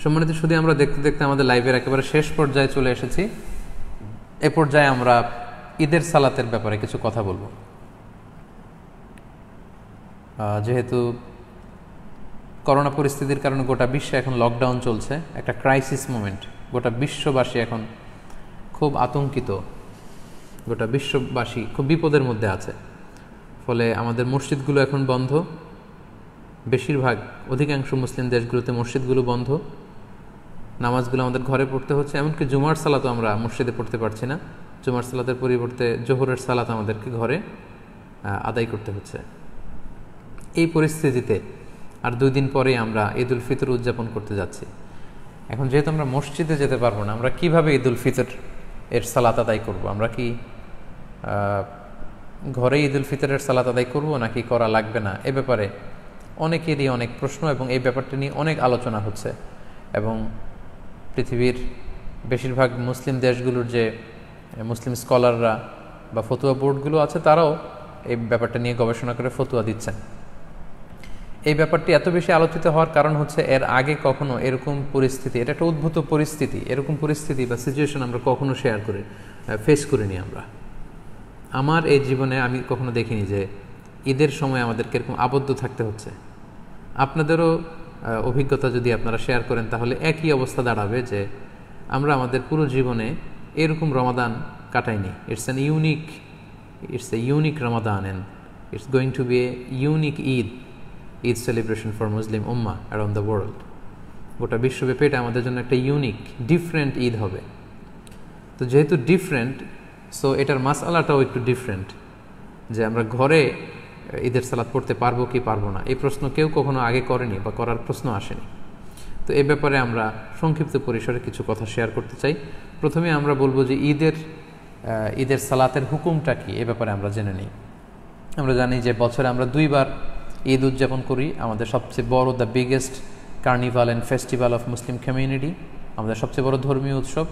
সম্মানিত শুধু আমরা দেখতে দেখতে আমাদের লাইভের একেবারে শেষ পর্যায়ে চলে এসেছি। এ পর্যায়ে আমরা ঈদের সালাতের ব্যাপারে কিছু কথা বলবো। যেহেতু করোনা পরিস্থিতির কারণে গোটা বিশ্বে এখন লকডাউন চলছে, একটা ক্রাইসিস মোমেন্ট, গোটা বিশ্ববাসী এখন খুব আতঙ্কিত, গোটা বিশ্ববাসী খুব বিপদের মধ্যে আছে। ফলে আমাদের মসজিদগুলো এখন বন্ধ, বেশিরভাগ অধিকাংশ মুসলিম দেশগুলোতে মসজিদগুলো বন্ধ, নামাজগুলো আমাদের ঘরে পড়তে হচ্ছে। এমনকি জুমার সালাতও আমরা মসজিদে পড়তে পারছি না, জুমার সালাতের পরিবর্তে জোহরের সালাত আমাদেরকে ঘরে আদায় করতে হচ্ছে। এই পরিস্থিতিতে আর 2 দিন পরেই আমরা ঈদ উল ফিতর উদযাপন করতে যাচ্ছি। এখন যেহেতু আমরা মসজিদে যেতে পারবো না, আমরা কিভাবে ঈদ উল ফিতর এর সালাত আদায় করব? আমরা কি ঘরে ঈদ উল ফিতরের সালাত আদায় করব নাকি করা লাগবে না? এ ব্যাপারে অনেকেরই অনেক প্রশ্ন এবং এই ব্যাপারটা নিয়ে অনেক আলোচনা হচ্ছে। এবং পৃথিবীর বেশিরভাগ মুসলিম দেশগুলোর যে মুসলিম স্কলাররা বা ফতুয়া বোর্ডগুলো আছে, তারাও এই ব্যাপারটা নিয়ে গবেষণা করে ফতুয়া দিচ্ছেন। এই ব্যাপারটি এত বেশি আলোচিত হওয়ার কারণ হচ্ছে এর আগে কখনো এরকম পরিস্থিতি, এটা একটা উদ্ভূত পরিস্থিতি, এরকম পরিস্থিতি বা সিচুয়েশন আমরা কখনো ফেস করিনি। আমার এই জীবনে আমি কখনো দেখিনি যে ঈদের সময় আমাদেরকে এরকম আবদ্ধ থাকতে হচ্ছে। আপনাদেরও অভিজ্ঞতা যদি আপনারা শেয়ার করেন তাহলে একই অবস্থা দাঁড়াবে যে আমরা আমাদের পুরো জীবনে এরকম রমাদান কাটাইনি। It's a unique Ramadan and it's going to be a unique Eid celebration for Muslim ummah around the world. গোটা বিশ্বব্যাপী এটা আমাদের জন্য একটা ইউনিক ডিফারেন্ট ঈদ হবে। তো যেহেতু ডিফারেন্ট, সো এটার মাসআলাটাও একটু ডিফারেন্ট, যে আমরা ঘরে ঈদের সালাত পড়তে পারবো কি পারবো না, এই প্রশ্ন কেউ কখনো আগে করেনি বা করার প্রশ্ন আসেনি। তো এই ব্যাপারে আমরা সংক্ষিপ্ত পরিসরে কিছু কথা শেয়ার করতে চাই। প্রথমে আমরা বলবো যে ঈদের সালাতের হুকুমটা কি, এ ব্যাপারে আমরা জেনে নিই। আমরা জানি যে বছরে আমরা 2 বার ঈদ উদযাপন করি। আমাদের সবচেয়ে বড়, the biggest carnival and festival of Muslim community, আমাদের সবচেয়ে বড় ধর্মীয় উৎসব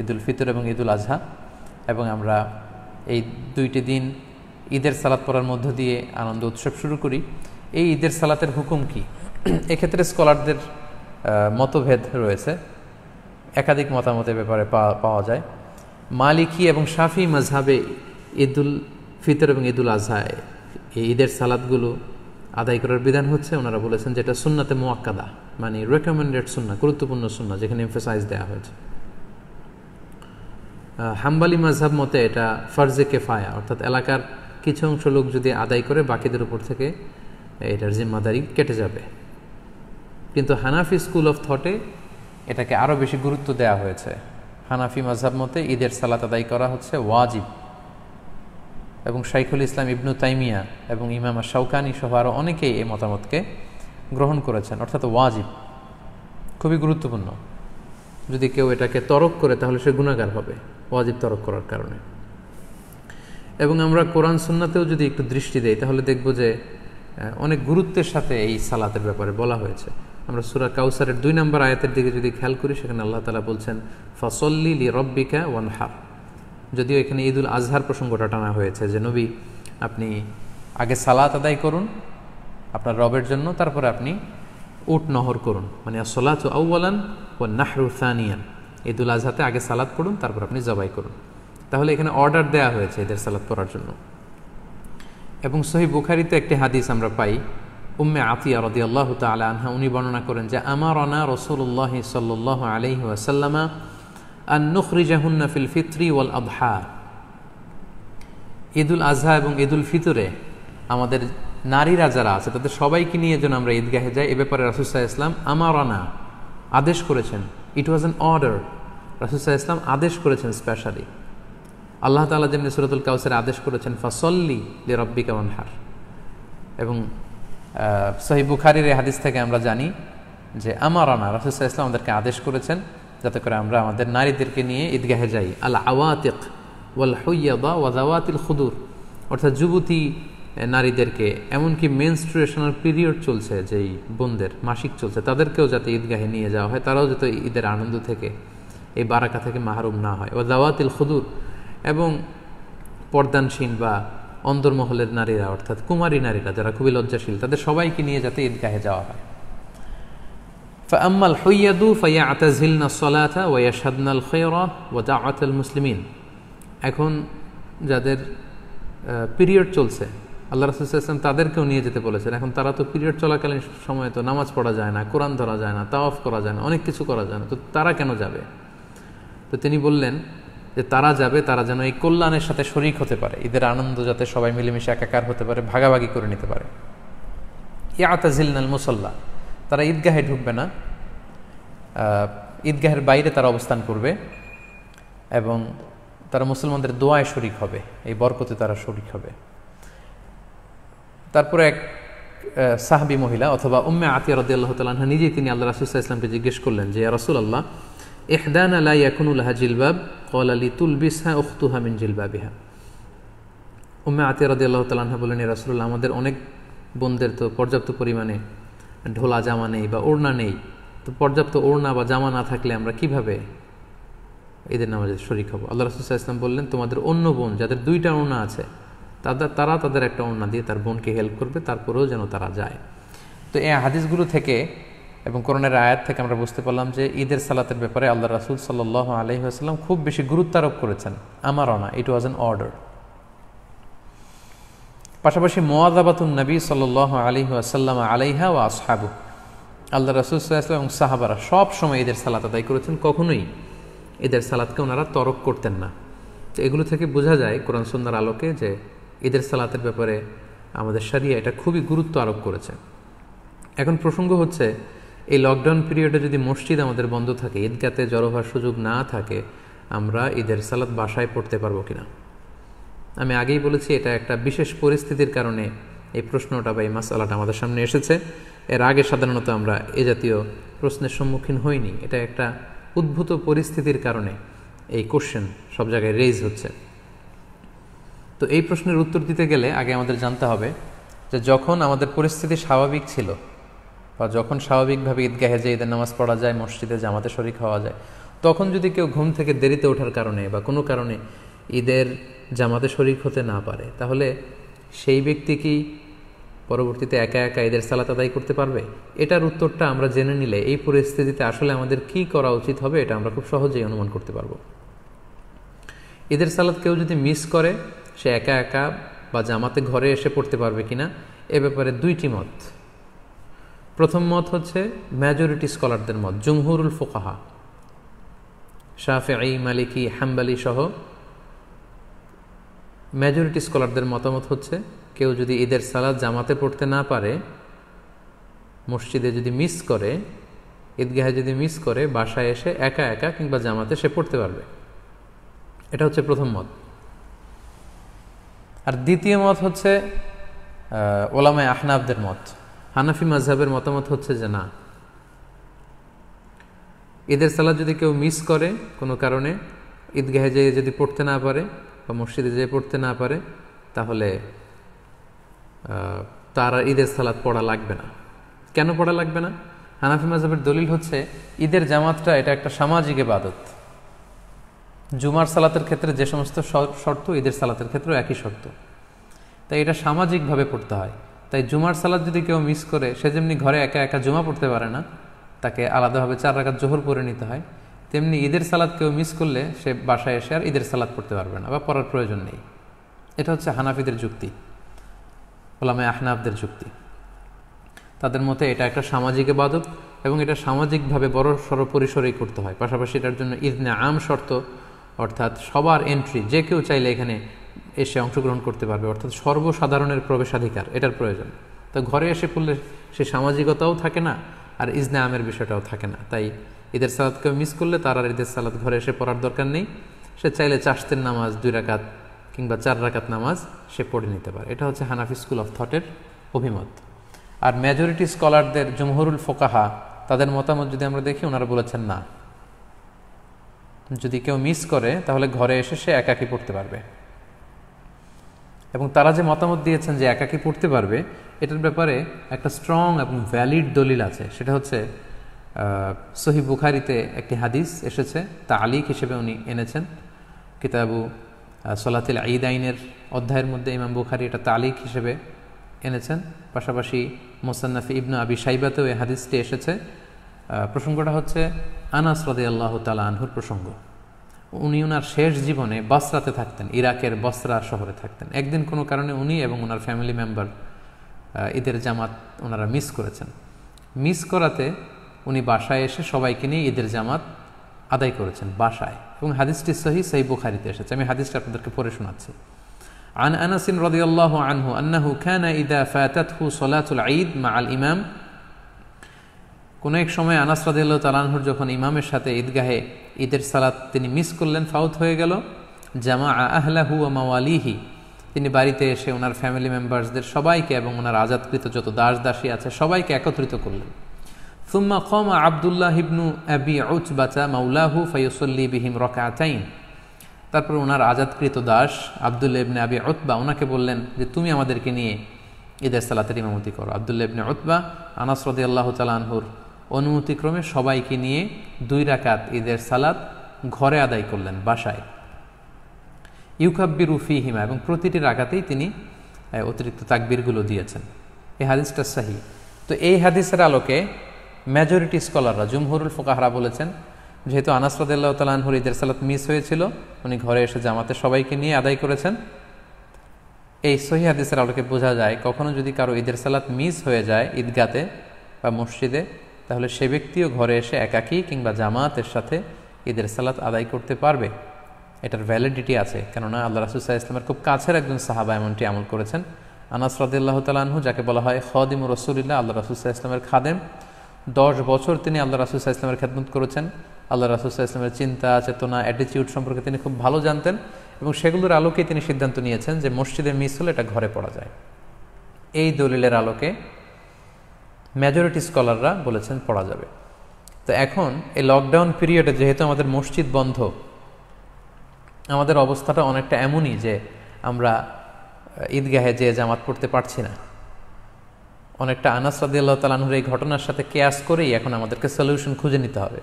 ঈদ উল ফিতর এবং ঈদ উল আজহা। এবং আমরা এই 2টি দিন ঈদের সালাত পড়ার মধ্য দিয়ে আনন্দ উৎসব শুরু করি। এই ঈদের সালাতের হুকুম কি, এক্ষেত্রে স্কলারদের মতভেদ রয়েছে, একাধিক মতামতের ব্যাপারে পাওয়া যায়। মালিকি এবং শাফি মাযহাবে ঈদ উল ফিতর এবং ঈদ উল আজহা এই ঈদের সালাতগুলো আদায় করার বিধান হচ্ছে, ওনারা বলেছেন যেটা সুন্নাতে মুআক্কাদা, মানে রেকমেন্ডেড সুন্নাহ, গুরুত্বপূর্ণ সুন্নাহ, যেখানে এমফাসাইজ দেওয়া হয়েছে। হাম্বালি মাযহাব মতে এটা ফরজে কেফায়া, অর্থাৎ এলাকার কিছু অংশ লোক যদি আদায় করে বাকিদের উপর থেকে এটার জিম্মাদারি কেটে যাবে। কিন্তু হানাফি স্কুল অফ থটে এটাকে আরও বেশি গুরুত্ব দেওয়া হয়েছে। হানাফি মাযহাব মতে ঈদের সালাত আদায় করা হচ্ছে ওয়াজিব, এবং শাইখুল ইসলাম ইবনু তাইমিয়া এবং ইমাম শাওকানি সহ আরও অনেকেই এই মতামতকে গ্রহণ করেছেন, অর্থাৎ ওয়াজিব, খুবই গুরুত্বপূর্ণ। যদি কেউ এটাকে তরক করে তাহলে সে গুনাহগার হবে ওয়াজিব তরক করার কারণে। এবং আমরা কোরআন সুন্নাতেও যদি একটু দৃষ্টি দেই তাহলে দেখব যে অনেক গুরুত্বের সাথে এই সালাতের ব্যাপারে বলা হয়েছে। আমরা সূরা কাউসারের 2 নম্বর আয়াতের দিকে যদি খেয়াল করি, সেখানে আল্লাহ তাআলা বলছেন ফাসল্লি লিরাব্বিকা ওয়ানহার। যদিও এখানে ঈদ উল আজহার প্রসঙ্গটা টানা হয়েছে যে নবী, আপনি আগে সালাত আদায় করুন আপনার রবের জন্য, তারপরে আপনি উট নহর করুন, মানে আসসালাতু আউওয়ালান ওয়ান নাহরু সানিয়ান। ঈদ উল আজহাতে আগে সালাত পড়ুন, তারপর আপনি জবাই করুন। তাহলে এখানে অর্ডার দেয়া হয়েছে ঈদের সালাত পড়ার জন্য। এবং সহিহ বুখারীতে একটি হাদিস আমরা পাই, উম্মে আতিয়া রাদিয়াল্লাহু তাআলা আনহা উনি বর্ণনা করেন যে আমারানা রাসূলুল্লাহ সাল্লাল্লাহু আলাইহি ওয়াসাল্লাম আন নুখরিজাহুন্না ফিল ফিত্রি ওয়াল আদহা। ঈদ উল আজহা এবং ঈদ উল ফিতরে আমাদের নারীরা যারা আছে তাদের সবাইকে নিয়ে যেন আমরা ঈদগাহে যাই, এ ব্যাপারে রাসূল সাল্লাল্লাহু আলাইহি ওয়াসাল্লাম আমারানা আদেশ করেছেন। ইট ওয়াজ অ্যান অর্ডার, রাসূল সাল্লাল্লাহু আলাইহি ওয়াসাল্লাম আদেশ করেছেন স্পেশালি। আল্লাহ তাআলা যেমনি সূরাতুল কাউসারে আদেশ করেছেন ফাসল্লি লিরাব্বিকা ওয়ানহার। এবং সহিহ বুখারীর এই হাদিস থেকে আমরা জানি যে আমারানা, রাসূল সাল্লাল্লাহু আলাইহি ওয়াসাল্লাম আমাদেরকে আদেশ করেছেন যাতে করে আমরা আমাদের নারীদেরকে নিয়ে ঈদগাহে যাই। আল আওয়াতিক ওয়াল হুইয়াদা ওয়া যাওয়াতিল খুদুর, অর্থাৎ যুবতী নারীদেরকে, এমনকি মেনস্ট্রুয়েশনাল পিরিয়ড চলছে যেই বোনদের মাসিক চলছে, তাদেরকেও যাতে ঈদগাহে নিয়ে যাওয়া হয়, তারাও যাতে ঈদের আনন্দ থেকে, এই বারাকা থেকে মাহরুম না হয়। ওয়া যাওয়াতিল খুদুর, এবং পর্দানসীন বা অন্দরমহলের নারীরা, অর্থাৎ কুমারী নারীরা যারা খুবই লজ্জাশীল, তাদের সবাইকে নিয়ে যাতে ঈদগাহে যাওয়া হয়। فأما الحيض فيعتزلن الصلاة ويشهدن الخير ودعوة المسلمين। এখন যাদের পিরিয়ড চলছে আল্লাহ রাসূল সাল্লাল্লাহু আলাইহি ওয়াসাল্লাম তাদেরকেও নিয়ে যেতে বলেছেন। এখন তারা তো পিরিয়ড চলাকালীন সময়ে তো নামাজ পড়া যায় না, কোরআন ধরা যায় না, তাওয়াফ করা যায় না, অনেক কিছু করা যায় না, তো তারা কেন যাবে? তো তিনি বললেন যে তারা যাবে, তারা যেন এই কল্যাণের সাথে শরীক হতে পারে, ঈদের আনন্দ যাতে সবাই মিলেমিশে একাকার হতে পারে, ভাগাভাগি করে নিতে পারে। ইয়াতাজিলনাল মুসাল্লা, তারা ঈদগাহে ঢুকবে না, ঈদগাহের বাইরে তারা অবস্থান করবে এবং তারা মুসলমানদের দোয়ায় শরীক হবে, এই বরকতে তারা শরীক হবে। তারপরে এক সাহাবী মহিলা অথবা উম্মে আতিয়া রাদিয়াল্লাহু তাআলা আনহা নিজেই তিনি আল্লাহ রাসূল সাল্লাল্লাহু আলাইহি ওয়াসাল্লামকে জিজ্ঞেস করলেন যে, ইয়া রাসূলুল্লাহ, ইহদানা লা ইয়াকুনু লাহা জিলবাব ক্বালা লিতুলবিসহা উখতুহা মিন জিলবাবিহা। উম্মে আতিয়া রাদিয়াল্লাহু তাআলা আনহা বলেন, ইয়া রাসূলুল্লাহ, আমাদের অনেক বোনদের তো পর্যাপ্ত পরিমাণে ঢোলা জামা নেই বা ওড়না নেই, তো পর্যাপ্ত ওড়না বা জামা না থাকলে আমরা কিভাবে ঈদের নামাজে শরীক হব? আল্লাহ রাসূল সাল্লাল্লাহু আলাইহি ওয়াসাল্লাম বললেন, তোমাদের অন্য বোন যাদের দুইটা ওড়না আছে তারা তাদের একটা ওড়না দিয়ে তার বোনকে হেল্প করবে, তারপরেও যেন তারা যায়। তো এই হাদিসগুলো থেকে এবং কোরআনের আয়াত থেকে আমরা বুঝতে পারলাম যে ঈদের সালাতের ব্যাপারে আল্লাহ রাসূল সাল্লাল্লাহু আলাইহি ওয়াসাল্লাম খুব বেশি গুরুত্ব আরোপ করেছেন। আমারও না, ইট ওয়াজ অ্যান অর্ডার। পাশাপাশি মুওয়াযাবাতুন নবী সাল্লাল্লাহু আলাইহি ওয়াসাল্লাম আলাইহা ওয়া আসহাবু, আল্লাহ রাসূল সাল্লাল্লাহু আলাইহি ওয়াসাল্লাম এবং সাহাবারা সব সময় ঈদের সালাত আদায় করেছেন, কখনোই ঈদের সালাতকে ওনারা তরক করতেন না। তো এগুলো থেকে বোঝা যায় কোরআন সুন্নাহর আলোকে যে ঈদের সালাতের ব্যাপারে আমাদের শরিয়া এটা খুবই গুরুত্ব আরোপ করেছে। এখন প্রসঙ্গ হচ্ছে, এই লকডাউন পিরিয়ডে যদি মসজিদ আমাদের বন্ধ থাকে, ঈদগাতে জড়ো হওয়ার সুযোগ না থাকে, আমরা ঈদের সালাত বাসায় পড়তে পারবো কিনা? আমি আগেই বলেছি এটা একটা বিশেষ পরিস্থিতির কারণে এই প্রশ্নটা বা এই মাসআলাটা আমাদের সামনে এসেছে। এর আগে সাধারণত আমরা এ জাতীয় প্রশ্নের সম্মুখীন হইনি। এটা একটা উদ্ভূত পরিস্থিতির কারণে এই কোশ্চেন সব জায়গায় রেইজ হচ্ছে। তো এই প্রশ্নের উত্তর দিতে গেলে আগে আমাদের জানতে হবে যে যখন আমাদের পরিস্থিতি স্বাভাবিক ছিল বা যখন স্বাভাবিকভাবে ঈদগাহে যে ঈদের নামাজ পড়া যায়, মসজিদে জামাতে শরীক হওয়া যায়, তখন যদি কেউ ঘুম থেকে দেরিতে ওঠার কারণে বা কোনো কারণে ঈদের জামাতে শরীক হতে না পারে, তাহলে সেই ব্যক্তি কি পরবর্তীতে একা একা ঈদের সালাত আদায় করতে পারবে? এটার উত্তরটা আমরা জেনে নিলে এই পরিস্থিতিতে আসলে আমাদের কি করা উচিত হবে এটা আমরা খুব সহজেই অনুমান করতে পারবো। ঈদের সালাত কেউ যদি মিস করে, সে একা একা বা জামাতে ঘরে এসে পড়তে পারবে কিনা, এ ব্যাপারে দুইটি মত। প্রথম মত হচ্ছে মেজরিটি স্কলারদের মত, জুমহুরুল ফুকাহা, শাফিঈ, মালিকি, হাম্বলি সহ মেজরিটি স্কলারদের মতামত হচ্ছে কেউ যদি ঈদের সালাত জামাতে পড়তে না পারে, মসজিদে যদি মিস করে, ঈদগাহে যদি মিস করে, বাসায় এসে একা একা কিংবা জামাতে সে পড়তে পারবে। এটা হচ্ছে প্রথম মত। আর দ্বিতীয় মত হচ্ছে ওলামায়ে আহনাফদের মত। হানাফি মাযহাবের মতামত হচ্ছে যে না, ঈদের সালাত যদি কেউ মিস করে কোনো কারণে, ঈদগাহে যেয়ে যদি পড়তে না পারে বা মসজিদে যেয়ে পড়তে না পারে, তাহলে তার আর ঈদের সালাত পড়া লাগবে না। কেন পড়া লাগবে না? হানাফি মাযহাবের দলিল হচ্ছে ঈদের জামাতটা এটা একটা সামাজিক ইবাদত। জুমার সালাতের ক্ষেত্রে যে সমস্ত শর্ত, ঈদের সালাতের ক্ষেত্রেও একই শর্ত, তাই এটা সামাজিকভাবে পড়তে হয়। তাই জুমার সালাত যদি কেউ মিস করে, সে যেমনি ঘরে একা একা জুমা পড়তে পারে না, তাকে আলাদাভাবে 4 রাকাত জোহর পড়ে নিতে হয়, তেমনি ঈদের সালাত কেউ মিস করলে সে বাসায় এসে আর ঈদের সালাত পড়তে পারবে না বা পড়ার প্রয়োজন নেই। এটা হচ্ছে হানাফিদের যুক্তি, ওলামায়ে আহনাফদের যুক্তি। তাদের মতে এটা একটা সামাজিক ইবাদত এবং এটা সামাজিকভাবে বড় সড় পরিসরেই করতে হয়। পাশাপাশি এটার জন্য ইজনে আম শর্ত, অর্থাৎ সবার এন্ট্রি, যে কেউ চাইলে এখানে এসে অংশগ্রহণ করতে পারবে, অর্থাৎ সর্বসাধারণের প্রবেশাধিকার, এটার প্রয়োজন। তো ঘরে এসে পড়লে সে সামাজিকতাও থাকে না আর ইজনে আমের বিষয়টাও থাকে না। তাই ঈদের সালাতকে মিস করলে তার আর ঈদের সালাত ঘরে এসে পড়ার দরকার নেই। সে চাইলে চাশতের নামাজ 2 রাকাত কিংবা 4 রাকাত নামাজ সে পড়ে নিতে পারে। এটা হচ্ছে হানাফি স্কুল অফ থটের অভিমত। আর মেজরিটি স্কলারদের, জুমহুরুল ফুকাহা, তাদের মতামত যদি আমরা দেখি, ওনারা বলেছেন না, যদি কেউ মিস করে তাহলে ঘরে এসে সে একাকী পড়তে পারবে। এবং তারা যে মতামত দিয়েছেন যে একাকী পড়তে পারবে, এটার ব্যাপারে একটা স্ট্রং এবং ভ্যালিড দলিল আছে। সেটা হচ্ছে সহিহ বুখারীতে একটি হাদিস এসেছে, তালিক হিসেবে উনি এনেছেন কিতাবু সলাতুল ঈদাইনের অধ্যায়ের মধ্যে। ইমাম বুখারী এটা তালিক হিসেবে এনেছেন। পাশাপাশি মুসান্নাফে ইবনে আবি শাইবাতেও এই হাদিসটি এসেছে। প্রসঙ্গটা হচ্ছে আনাস রাদিয়াল্লাহু তাআলা আনহুর প্রসঙ্গ। উনি ওনার শেষ জীবনে বসরাতে থাকতেন, ইরাকের বসরা শহরে থাকতেন। একদিন কোনো কারণে উনি এবং ওনার ফ্যামিলি মেম্বার ঈদের জামাত ওনারা মিস করেছেন। মিস করাতে উনি বাসায় এসে সবাইকে নিয়ে ঈদের জামাত আদায় করেছেন বাসায়, এবং হাদিসটি সহিহ বুখারীতে এসেছে। আমি হাদিসটা আপনাদেরকে পড়ে শোনাচ্ছি। عن أنس رضي الله عنه أنه كان إذا فاتته صلاة العيد مع الإمام কোন এক সময় আনাস রাদিয়াল্লাহু তাআলা আনহুর যখন ইমামের সাথে ঈদগাহে ঈদের সালাত তিনি মিস করলেন, ফাউত হয়ে গেল, জামাআ আহলাহু ওয়া মাওয়ালিহি, তিনি বাড়িতে এসে ওনার ফ্যামিলি মেম্বার্সদের সবাইকে এবং ওনার আজাদকৃত যত দাস দাসী আছে সবাইকে একত্রিত করলেন। সুম্মা কামা আব্দুল্লাহ ইবনু আবি উতবাতা মাওলাহু ফায়ুসাল্লি বিহিম রাকাতাইন, তারপর ওনার আজাদকৃত দাস আব্দুল্লাহ ইবনে আবি উতবা ওনাকে বললেন যে তুমি আমাদেরকে নিয়ে ঈদের সালাতের ইমামতি করো। আব্দুল্লাহ ইবনে উতবা আনাস রাদিয়াল্লাহু তাআলা আনহুর অনুমতিক্রমে সবাইকে নিয়ে 2 রাকাত ঈদের সালাত ঘরে আদায় করলেন বাসায়। ইউকাব্বিরু ফীহিমা, এবং প্রতিটি রাকাতেই তিনি অতিরিক্ত তাকবীরগুলো দিয়েছেন। এই হাদিসটা সহিহ। তো এই হাদিসের আলোকে মেজরিটি স্কলাররা, জুমহুরুল ফুকাহারা বলেছেন, যেহেতু আনাস রাদিয়াল্লাহু তাআলা আনহুর ঈদের সালাত মিস হয়েছিল, উনি ঘরে এসে জামাতে সবাইকে নিয়ে আদায় করেছেন। এই সহিহ হাদিসের আলোকে বোঝা যায় কখনো যদি কারো ঈদের সালাত মিস হয়ে যায় ঈদগাতে বা মসজিদে, তাহলে সে ব্যক্তিও ঘরে এসে একাকী কিংবা জামাতের সাথে ঈদের সালাত আদায় করতে পারবে। এটার ভ্যালিডিটি আছে, কেননা আল্লাহ রাসূল সাল্লাল্লাহু আলাইহি ওয়াসাল্লামের খুব কাছের একজন সাহাবা এমনটি আমল করেছেন। আনাস রাদিয়াল্লাহু তাআলা আনহু, যাকে বলা হয় খাদিমুর রাসূলিল্লাহ, আল্লাহ রাসূল সাল্লাল্লাহু আলাইহি ওয়াসাল্লামের খাদেম, 10 বছর তিনি আল্লাহ রাসূল সাল্লাল্লাহু আলাইহি ওয়াসাল্লামের খেদমত করেছেন। আল্লাহ রাসূল সাল্লাল্লাহু আলাইহি ওয়াসাল্লামের চিন্তা, চেতনা, অ্যাটিটিউড সম্পর্কে তিনি খুব ভালো জানতেন, এবং সেগুলোর আলোকেই তিনি সিদ্ধান্ত নিয়েছেন যে মসজিদে মিস হলে এটা ঘরে পড়া যায়। এই দলিলের আলোকে মেজরিটি স্কলাররা বলেছেন পড়া যাবে। তো এখন এই লকডাউন পিরিয়ডে যেহেতু আমাদের মসজিদ বন্ধ, আমাদের অবস্থাটা অনেকটা এমনই যে আমরা ঈদগাহে যে জামাত পড়তে পারছি না। অনেকটা আনাস রাদিয়াল্লাহু তাআলা আনহুর এই ঘটনার সাথে কেয়াস করেই এখন আমাদেরকে সলিউশন খুঁজে নিতে হবে।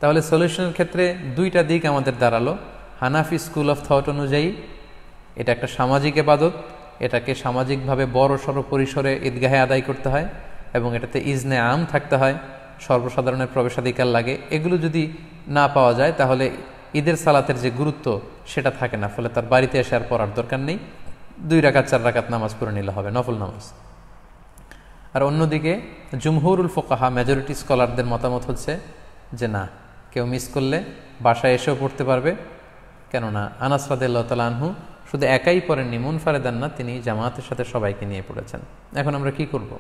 তাহলে সলিউশনের ক্ষেত্রে 2টা দিক আমাদের দাঁড়ালো। হানাফি স্কুল অফ থট অনুযায়ী এটা একটা সামাজিক ইবাদত, এটাকে সামাজিকভাবে বড় সড়ো পরিসরে ঈদগাহে আদায় করতে হয়, এবং এটাতে ইজনে আম থাকতে হয়, সর্বসাধারণের প্রবেশাধিকার লাগে। এগুলো যদি না পাওয়া যায় তাহলে ঈদের সালাতের যে গুরুত্ব সেটা থাকে না, ফলে তার বাড়িতে এসে আর পড়ার দরকার নেই, 2 রাকাত 4 রাকাত নামাজ পড়ে নিলে হবে, নফল নামাজ। আর অন্যদিকে জুমহুরুল ফুকাহা, মেজরিটি স্কলারদের মতামত হচ্ছে যে না, কেউ মিস করলে বাসায় এসেও পড়তে পারবে, কেননা আনাস রাদিয়াল্লাহু তাআলা আনহু শুধু একাই পড়েননি, মুনফারিদান না, তিনি জামাতের সাথে সবাইকে নিয়ে পড়েছেন। এখন আমরা কি করব?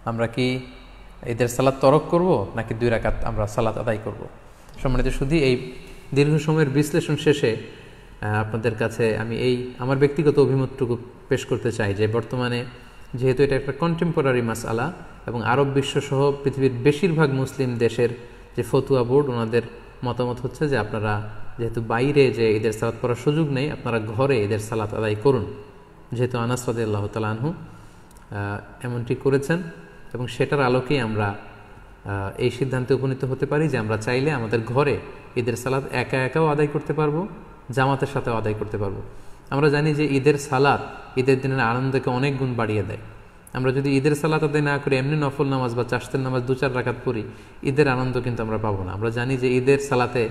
আমরা কি ঈদের সালাত তরক করব, নাকি 2 রাকাত আমরা সালাত আদায় করব? সম্মানিত শুধু এই দীর্ঘ সময়ের বিশ্লেষণ শেষে আপনাদের কাছে আমি আমার ব্যক্তিগত অভিমতটুকু পেশ করতে চাই যে বর্তমানে যেহেতু এটা একটা কন্টেম্পোরারি মাসআলা, এবং আরব বিশ্বসহ পৃথিবীর বেশিরভাগ মুসলিম দেশের যে ফতুয়া বোর্ড, ওনাদের মতামত হচ্ছে যে আপনারা যেহেতু বাইরে যে ঈদের সালাত পড়ার সুযোগ নেই, আপনারা ঘরে ঈদের সালাত আদায় করুন। যেহেতু আনাস রাদিয়াল্লাহু তাআলা আনহু এমনটি করেছেন, এবং সেটার আলোকেই আমরা এই সিদ্ধান্তে উপনীত হতে পারি যে আমরা চাইলে আমাদের ঘরে ঈদের সালাত একা একাও আদায় করতে পারবো, জামাতের সাথেও আদায় করতে পারবো। আমরা জানি যে ঈদের সালাত ঈদের দিনের আনন্দকে অনেক গুণ বাড়িয়ে দেয়। আমরা যদি ঈদের সালাত আদায় না করে এমনি নফল নামাজ বা চাশতের নামাজ 2-4 রাকাত পড়ি, ঈদের আনন্দ কিন্তু আমরা পাবো না। আমরা জানি যে ঈদের সালাতে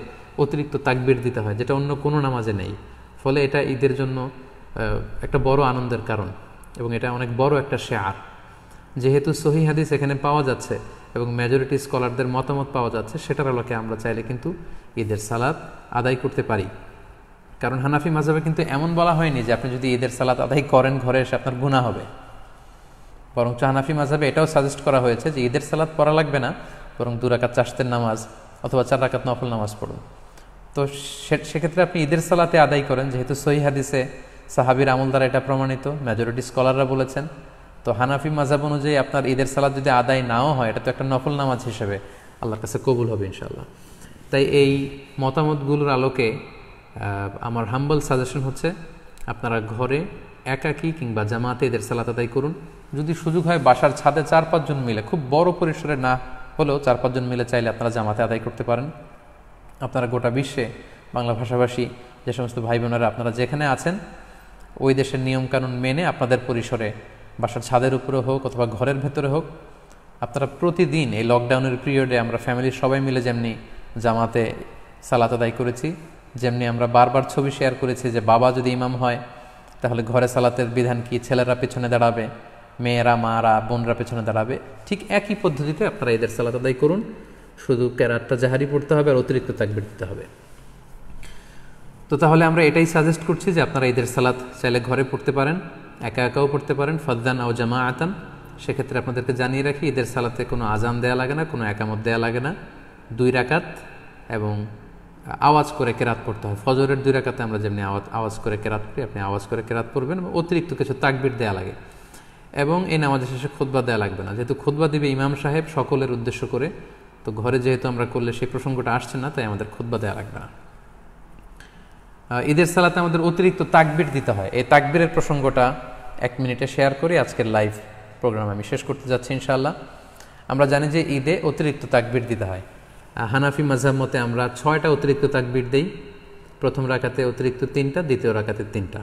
অতিরিক্ত তাকবীর দিতে হয়, যেটা অন্য কোনো নামাজে নেই, ফলে এটা ঈদের জন্য একটা বড় আনন্দের কারণ, এবং এটা অনেক বড় একটা শেয়ার। যেহেতু সহিহ হাদিস এখানে পাওয়া যাচ্ছে এবং মেজরিটি স্কলারদের মতামত পাওয়া যাচ্ছে, সেটার আলোকে আমরা চাইলে কিন্তু ঈদের সালাত আদায় করতে পারি। কারণ হানাফি মাযহাবে কিন্তু এমন বলা হয়নি যে আপনি যদি ঈদের সালাত আদায় করেন ঘরে এসে আপনার গুনাহ হবে, বরং হানাফি মাযহাবে এটাও সাজেস্ট করা হয়েছে যে ঈদের সালাত পড়া লাগবে না, বরং 2 রাকাত চাশতের নামাজ অথবা 4 রাকাত নফল নামাজ পড়ুন। তো সেক্ষেত্রে আপনি ঈদের সালাতে আদায় করেন, যেহেতু সহিহ হাদিসে সাহাবীর আমল দ্বারা এটা প্রমাণিত, মেজরিটি স্কলাররা বলেছেন। তো হানাফি মাযহাব অনুযায়ী আপনার ঈদের সালাত যদি আদায় নাও হয়, এটা তো একটা নফল নামাজ হিসেবে আল্লাহর কাছে কবুল হবে ইনশাআল্লাহ। তাই এই মতামতগুলোর আলোকে আমার হাম্বল সাজেশন হচ্ছে আপনারা ঘরে একাকী কিংবা জামাতে ঈদের সালাত আদায় করুন। যদি সুযোগ হয় বাসার ছাদে 4-5 জন মিলে, খুব বড় পরিসরে না হলেও 4-5 জন মিলে চাইলে আপনারা জামাতে আদায় করতে পারেন। আপনারা গোটা বিশ্বে বাংলা ভাষাভাষী যে সমস্ত ভাই বোনেরা আপনারা যেখানে আছেন, ওই দেশের নিয়মকানুন মেনে আপনাদের পরিসরে বাসার ছাদের উপরে হোক অথবা ঘরের ভেতরে হোক আপনারা প্রতিদিন এই লকডাউনের পিরিয়ডে আমরা ফ্যামিলির সবাই মিলে যেমনি জামাতে সালাত আদায় করেছি, যেমনি আমরা বারবার ছবি শেয়ার করেছি যে বাবা যদি ইমাম হয় তাহলে ঘরে সালাতের বিধান কি, ছেলেরা পেছনে দাঁড়াবে, মেয়েরা মারা বোনরা পেছনে দাঁড়াবে, ঠিক একই পদ্ধতিতে আপনারা ঈদের সালাত আদায় করুন। শুধু কেরাতটা জাহারি পড়তে হবে আর অতিরিক্ত তাকবীর দিতে হবে। তো তাহলে আমরা এটাই সাজেস্ট করছি যে আপনারা ঈদের সালাত চাইলে ঘরে পড়তে পারেন, একা একাও পড়তে পারেন, ফাদ্দান আও জামাআতান। সেক্ষেত্রে আপনাদেরকে জানিয়ে রাখি, ঈদের সালাতে কোনো আজান দেয়া লাগে না, কোনো একামত দেয়া লাগে না, 2 রাকাত এবং আওয়াজ করে কেরাত পড়তে হয়। ফজরের 2 রাকাতে আমরা যেমনি আওয়াজ করে কেরাত পড়ি, আপনি আওয়াজ করে কেরাত পড়বেন। অতিরিক্ত কিছু তাকবীর দেয়া লাগে এবং এই নামাজের শেষে খুতবা দেয়া লাগবে না, যেহেতু খুতবা দিবে ইমাম সাহেব সকলের উদ্দেশ্য করে। তো ঘরে যেহেতু আমরা করলে সেই প্রসঙ্গটা আসছে না, তাই আমাদের খুতবা দেয়া লাগবে না। ঈদের সালাতে আমাদের অতিরিক্ত তাকবীর দিতে হয়। এই তাকবীরের প্রসঙ্গটা 1 মিনিটে শেয়ার করে আজকের লাইভ প্রোগ্রাম আমি শেষ করতে যাচ্ছি ইনশাআল্লাহ। আমরা জানি যে ঈদে অতিরিক্ত তাকবীর দিতে হয়। হানাফি মাযহাব মতে আমরা 6টা অতিরিক্ত তাকবীর দেই। প্রথম রাকাতে অতিরিক্ত 3টা, দ্বিতীয় রাকাতে 3টা।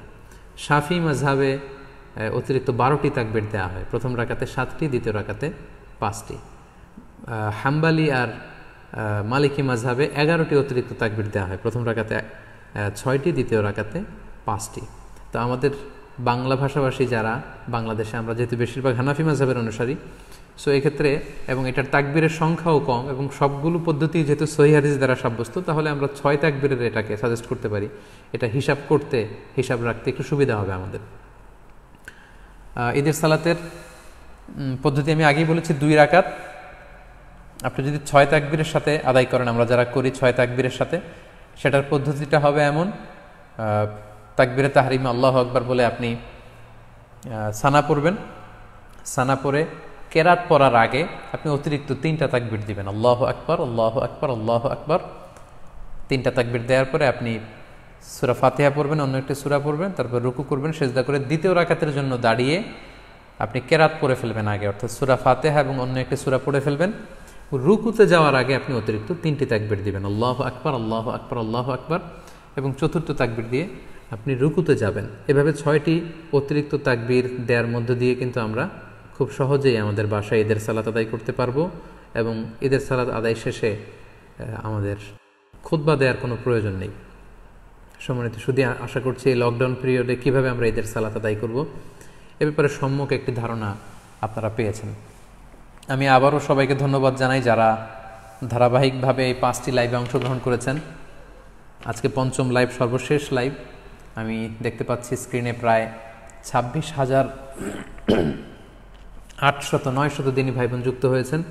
শাফি মাযহাবে অতিরিক্ত 12টি তাকবীর দেওয়া হয়। প্রথম রাকাতে 7টি, দ্বিতীয় রাকাতে 5টি। হাম্বালি আর মালিকি মাযহাবে 11টি অতিরিক্ত তাকবীর দেওয়া হয়। প্রথম রাকাতে 6টি, দ্বিতীয় রাকাতে 5টি। তো আমাদের বাংলা ভাষাভাষী যারা, বাংলাদেশে আমরা যেহেতু বেশিরভাগ হানাফি মাযহাবের অনুসারী, সো এক্ষেত্রে এবং এটার তাকবীরের সংখ্যাও কম এবং সবগুলো পদ্ধতি যেহেতু সহিহ হাদিস দ্বারা সাব্যস্ত, তাহলে আমরা 6 তাকবীরের এটাকে সাজেস্ট করতে পারি। এটা হিসাব রাখতে একটু সুবিধা হবে আমাদের। ঈদের সালাতের পদ্ধতি আমি আগেই বলেছি, 2 রাকাত। আপনি যদি 6 তাকবীরের সাথে আদায় করেন, আমরা যারা করি 6 তাকবীরের সাথে, সেটার পদ্ধতিটা হবে এমন: তাকবীরে তাহরিমে আল্লাহু আকবার বলে আপনি সানা পড়বেন। সানা পড়ে কেরাত পড়ার আগে আপনি অতিরিক্ত 3টা তাকবীর দিবেন, আল্লাহু আকবার, আল্লাহু আকবার, আল্লাহু আকবার। 3টা তাকবীর দেওয়ার পরে আপনি সূরা ফাতিহা পড়বেন, অন্য একটি সূরা পড়বেন, তারপর রুকু করবেন, সিজদা করে দ্বিতীয় রাকাতের জন্য দাঁড়িয়ে আপনি কেরাত পড়ে ফেলবেন আগে, অর্থাৎ সূরা ফাতিহা এবং অন্য একটি সূরা পড়ে ফেলবেন। রুকুতে যাওয়ার আগে আপনি অতিরিক্ত 3টি তাকবীর দিবেন, আল্লাহু আকবার, আল্লাহু আকবার, আল্লাহু আকবার, এবং চতুর্থ তাকবীর দিয়ে আপনি রুকুতে যাবেন। এভাবে 6টি অতিরিক্ত তাকবীর দেওয়ার মধ্য দিয়ে কিন্তু আমরা খুব সহজেই আমাদের বাসায় ঈদের সালাত আদায় করতে পারবো এবং ঈদের সালাত আদায় শেষে আমাদের খুতবা দেওয়ার কোনো প্রয়োজন নেই। সম্মানিত শুধু আশা করছি এই লকডাউন পিরিয়ডে কীভাবে আমরা ঈদের সালাত আদায় করব এ ব্যাপারে সম্যক একটি ধারণা আপনারা পেয়েছেন। আমি আবারও সবাইকে ধন্যবাদ জানাই যারা ধারাবাহিকভাবে এই 5টি লাইভে অংশগ্রহণ করেছেন। আজকে 5ম লাইভ, সর্বশেষ লাইভ। আমি দেখতে পাচ্ছি স্ক্রিনে প্রায় 26,800-900 দিনী ভাই বোন যুক্ত হয়েছেন।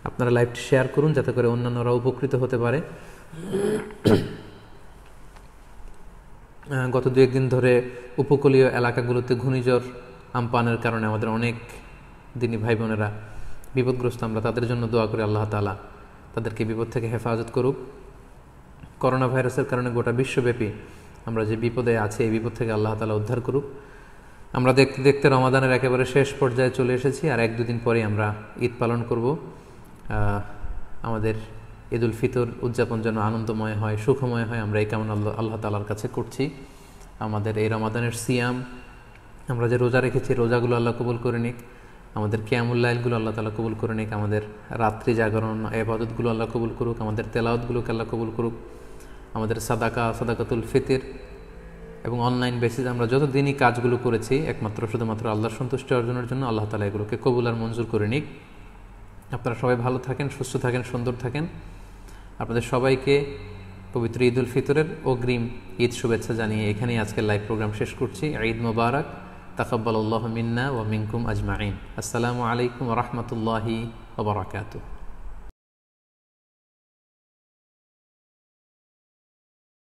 আপনারা লাইভটি শেয়ার করুন যাতে করে অন্যান্যরা উপকৃত হতে পারে। গত 2-1 দিন ধরে উপকূলীয় এলাকাগুলোতে ঘূর্ণিঝড় আম্পানের কারণে আমাদের অনেক দিনী ভাই বোনেরা বিপদগ্রস্ত। আমরা তাদের জন্য দোয়া করি আল্লাহ তাআলা তাদেরকে বিপদ থেকে হেফাজত করুক। করোনা ভাইরাসের কারণে গোটা বিশ্বব্যাপী আমরা যে বিপদে আছি, এই বিপদ থেকে আল্লাহ তাআলা উদ্ধার করুক। আমরা দেখতে দেখতে রমাদানের একেবারে শেষ পর্যায়ে চলে এসেছি, আর 1-2 দিন পরেই আমরা ঈদ পালন করব। আমাদের ঈদুল ফিতর উদযাপন যেন আনন্দময় হয়, সুখময় হয়, আমরা এই কামনা আল্লাহ তাআলার কাছে করছি। আমাদের এই রমাদানের সিয়াম, আমরা যে রোজা রেখেছি, রোজাগুলো আল্লাহ কবুল করে নিক। আমাদের কিয়ামুল লাইলগুলো আল্লাহ তাআলা কবুল করে নিক। আমাদের রাত্রি জাগরণ ইবাদতগুলো আল্লাহ কবুল করুক। আমাদের তেলাওয়াতগুলোকে আল্লাহ কবুল করুক। আমাদের সাদাকাতুল ফিতর এবং অনলাইন বেসিস আমরা যত দিনই কাজগুলো করেছি শুধুমাত্র আল্লাহর সন্তুষ্টি অর্জনের জন্য, আল্লাহ তাআলা এগুলোকে কবুল আর মঞ্জুর করে নিক। আপনারা সবাই ভালো থাকেন, সুস্থ থাকেন, সুন্দর থাকেন। আপনাদের সবাইকে পবিত্র ঈদুল ফিতরের অগ্রিম ঈদ শুভেচ্ছা জানিয়ে এখানেই আজকের লাইভ প্রোগ্রাম শেষ করছি। ঈদ মোবারক, তাকাব্বালাল্লাহু মিন্না ওয়া মিনকুম আজমাইন। আসসালামু আলাইকুম ওয়া রাহমাতুল্লাহি ওয়া বারাকাতুহু।